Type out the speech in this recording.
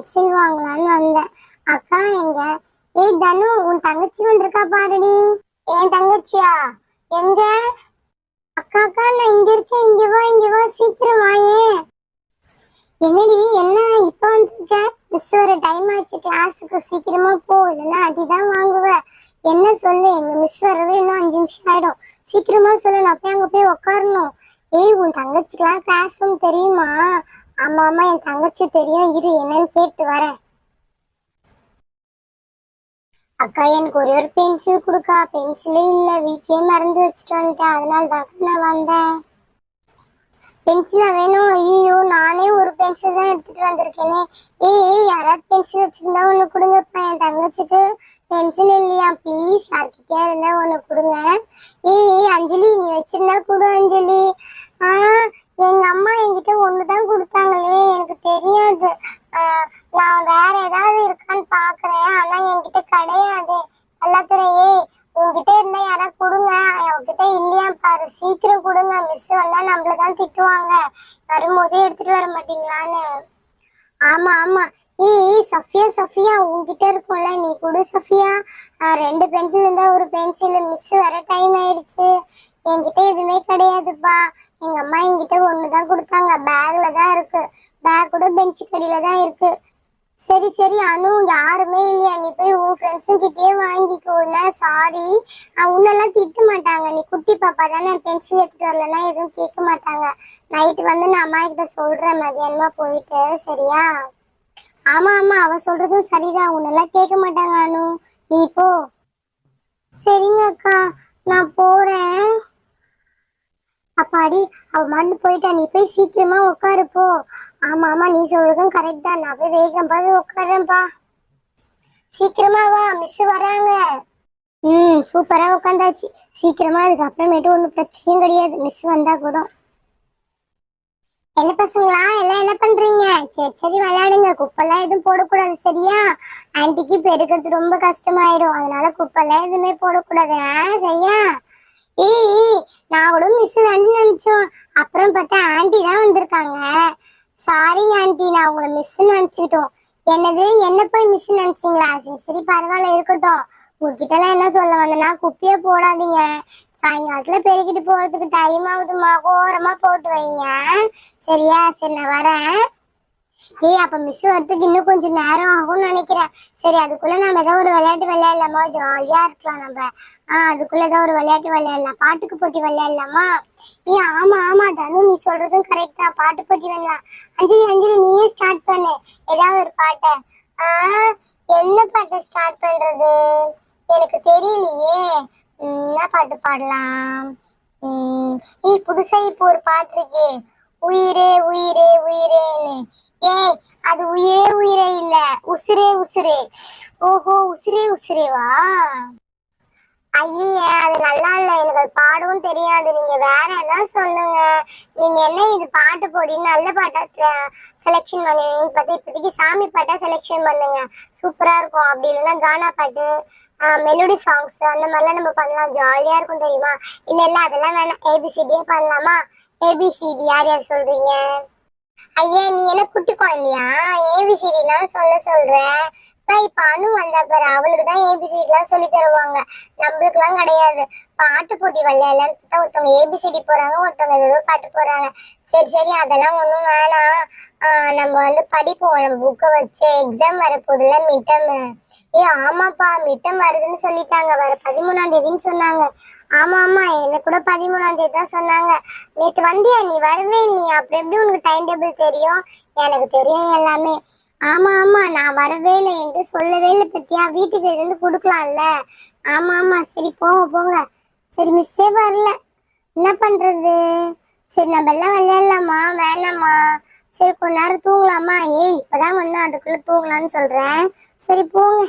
Pencil வாங்கலான்னு வந்தேன். அக்கா எங்க? ஏய் தனு, உன் தங்கச்சி வந்திருக்கா பாருடி. என் தங்கச்சியா? எங்க? அக்கா அக்கா, நான் இங்க இருக்கேன், இங்க வா சீக்கிரம் வாயேன். என்னடி என்ன இப்ப வந்திருக்க? மிஸ் வர டைம் ஆச்சு, கிளாஸுக்கு சீக்கிரமா போ, இல்லைன்னா அடிதான் வாங்குவ. என்ன சொல்லு, எங்க மிஸ் வரவே இன்னும் 5 நிமிஷம் ஆயிடும். சீக்கிரமா சொல்லு, நான் போய் அங்க போய் உட்காரணும். ஏய், உன் தங்கச்சிக்கெல்லாம் கிளாஸ் ரூம் தெரியுமா? ஆமா ஆமா, என் தங்கச்சி தெரியும், இரு என்னன்னு கேட்டு வரேன். அக்கா எனக்கு ஒரே ஒரு பென்சில் கொடுக்கா. பென்சிலே இல்ல, வீட்லயே மறந்து வச்சுட்டு வந்துட்டேன், அதனால தான் நான் வந்தேன். பென்சிலா வேணும்? ஐயோ, நானே ஒரு பென்சில் தான் எடுத்துட்டு வந்திருக்கேனே. ஏய் யாராவது பென்சில் வச்சிருந்தா ஒண்ணு கொடுங்கப்பா, என் தங்கச்சிக்கு பென்சில் இல்லையா, ப்ளீஸ் யார்கிட்டயா இருந்தா ஒண்ணு கொடுங்க. ஏய் அஞ்சலி, நீ வச்சிருந்தா கொடு அஞ்சலி. எங்க அம்மா என்கிட்ட ஒண்ணுதான் கொடுத்தாங்களே, எனக்கு தெரியாது. நான் வேற ஏதாவது இருக்கான்னு பாக்குறேன், ஆனா என்கிட்ட கிடையாது. எல்லாத்துறையே உங்ககிட்ட இருந்தா யாராவது கொடுங்க, அவகிட்ட இல்லையா பாரு, சீக்கிரம் கொடுங்க. மிஸ் வந்தா நம்மளதான் திட்டுவாங்க, வரும்போதே எடுத்துட்டு வர மாட்டீங்களான்னு. ஆமா ஆமா. ஏய் சஃபியா சஃபியா, உங்ககிட்ட இருக்கும்ல, நீ கொடு சஃபியா. 2 பென்சில் இருந்தா ஒரு பென்சில், மிஸ் வர டைம் ஆயிடுச்சு. என்கிட்ட எதுவுமே கிடையாதுப்பா. எங்க அம்மா என்கிட்ட ஒண்ணுதான் கொடுத்தாங்க, பேக்ல தான் இருக்கு. பேக் கூட பெஞ்சு கடியில தான் இருக்கு. சரி சரி அனு, யாருமே இல்லையா, நீ போய் உன் ஃப்ரெண்ட்ஸும் கிட்டே வாங்கிக்கோல. சாரி, உன்னெல்லாம் திட்ட மாட்டாங்க, நீ குட்டி பாப்பா தானே, பென்சில் எடுத்துட்டு வரலன்னா எதுவும் கேட்க மாட்டாங்க. நைட்டு வந்து நான் அம்மா கிட்ட சொல்றேன், மதியானமா போயிட்டு. சரியா? ஆமா ஆமா, அவ சொல்றதும் சரிதான், உன்னெல்லாம் கேட்க மாட்டாங்க அனு, நீ போ. சரிங்க அக்கா, நான் போறேன். அப்பாடி, அவ மண்டு போயிட்டா, நீ போய் சீக்கிரமா உட்காரு போ. ஆமா ஆமா, நீ சொல்றதும் கரெக்ட் தான், நான் போய் வேகமாவே உட்காரேன்ப்பா. சீக்கிரமா வா, மிஸ் வராங்க. சூப்பரா உட்காந்தாச்சு. சீக்கிரமா, அதுக்கப்புறமேட்டு ஒன்றும் பிரச்சனையும் கிடையாது, மிஸ் வந்தா கூட. என்ன பசங்களா எல்லாம் என்ன பண்றீங்க? சரி சரி விளையாடுங்க, குப்பெல்லாம் எதுவும் போடக்கூடாது, சரியா? ஆன்டிக்கு பெருக்கிறது ரொம்ப கஷ்டமாயிடும், அதனால குப்பெல்லாம் எதுவுமே போடக்கூடாது, சரியா? ஏய், நான் கூட மிஸ் தான் நினைச்சோம், அப்புறம் பார்த்தா ஆன்டி தான் வந்திருக்காங்க. சாரிங்க ஆன்டி, நான் உங்களை மிஸ் நினைச்சிட்டோம். என்னது, என்ன போய் மிஸ் நினைச்சீங்களா? சரி சரி பரவாயில்ல, இருக்கட்டும். உங்ககிட்ட எல்லாம் என்ன சொல்ல வந்தேன்னா, குப்பையே போடாதீங்க, சாயங்காலத்துல பெருக்கிட்டு போறதுக்கு டைம் ஆகுதுமா, ஓரமா போட்டு வைங்க, சரியா? சரி நான் வரேன். ஏய், அப்ப மிஸ் வரதுக்கு இன்னும் கொஞ்சம் நேரம் ஆகும்னு நினைக்கிறேன். சரி, அதுக்குள்ள நம்ம ஏதாவது ஒரு விளையாட்டு விளையாடலாமா? ஜாலியா இருக்கலாம் நம்ம. அதுக்குள்ள ஏதாவது ஒரு விளையாட்டு விளையாடலாம், பாட்டுக்கு போட்டி விளையாடலாமா? ஏய் ஆமா ஆமா தனு, நீ சொல்றதும் கரெக்ட் தான், பாட்டு போட்டி விளையாடலாம். அஞ்சலி அஞ்சலி, நீயே ஸ்டார்ட் பண்ணு ஏதாவது ஒரு பாட்டை. என்ன பாட்டை ஸ்டார்ட் பண்றது, எனக்கு தெரியலையே. என்ன பாட்டு பாடலாம்? புதுசா இப்போ ஒரு பாட்டு இருக்கே, உயிரே உயிரே உயிரேன்னு. ஏய், அது உயிரே உயிரே இல்ல, உசுரே உசுரே. ஓஹோ, உசுரே உசுரேவா? ஐயே, அது நல்லா இல்ல, எனக்கு அது பாடவும் தெரியாது, நீங்க வேற ஏதாவது சொல்லுங்க. நீங்க என்ன இது பாட்டு போடி, நல்ல பாட்டா செலெக்ஷன் பண்ணுவீங்க. இப்போதைக்கு சாமி பாட்டா செலெக்ஷன் பண்ணுங்க, சூப்பரா இருக்கும். அப்படி இல்லைன்னா கானா பாட்டு, மெலோடி சாங்ஸ், அந்த மாதிரிலாம் நம்ம பண்ணலாம், ஜாலியா இருக்கும் தெரியுமா? இல்ல இல்ல அதெல்லாம் வேணாம், ஏபிசிடியே பண்ணலாமா? ஏபிசிடி யார் யார் சொல்றீங்க? ஐயா, நீ என்ன குட்டி குழந்தையா, ஏபிசிடிலாம் சொல்றேன். இப்ப அனு வந்தா பாரு, அவளுக்கு தான் ஏபிசிடி எல்லாம் சொல்லி தருவாங்க, நம்மளுக்கு எல்லாம் கிடையாது. பாட்டு போட்டி விளையாடலாம், ஒருத்தவங்க ஏபிசிடி போறாங்க, ஒருத்தவங்க ஏதோ பாட்டு போறாங்க. சரி சரி அதெல்லாம் ஒண்ணும் வேணாம். நம்ம வந்து படிப்போம், நம்ம புக்கை வச்சு. எக்ஸாம் வரப்போகுதுல, மிட்டம். ஆமாப்பா, மிட்டம் வருதுன்னு சொல்லிட்டாங்க, வர 13ஆம் தேதின்னு சொன்னாங்க. ஆமா ஆமா, எனக்கு கூட 13ஆம் தேதி தான் சொன்னாங்க. நேற்று வந்தியா? நீ வரவே நீ, அப்படி எப்படி உனக்கு டைம் டேபிள் தெரியும்? எனக்கு தெரியும் எல்லாமே. ஆமா ஆமா, நான் வரவே இல்லை, என்று சொல்லவே இல்லை பத்தியா, வீட்டுக்கு இருந்து கொடுக்கலாம்ல. ஆமா ஆமா, சரி போங்க போங்க. சரி மிஸ்ஸே வரல, என்ன பண்றது? சரி நம்ம எல்லாம் விளையாடலாமா வேணாமா? சரி கொஞ்ச நேரம் தூங்கலாமா? ஏய் இப்பதான் வந்து அதுக்குள்ள தூங்கலான்னு சொல்றேன், சரி போங்க.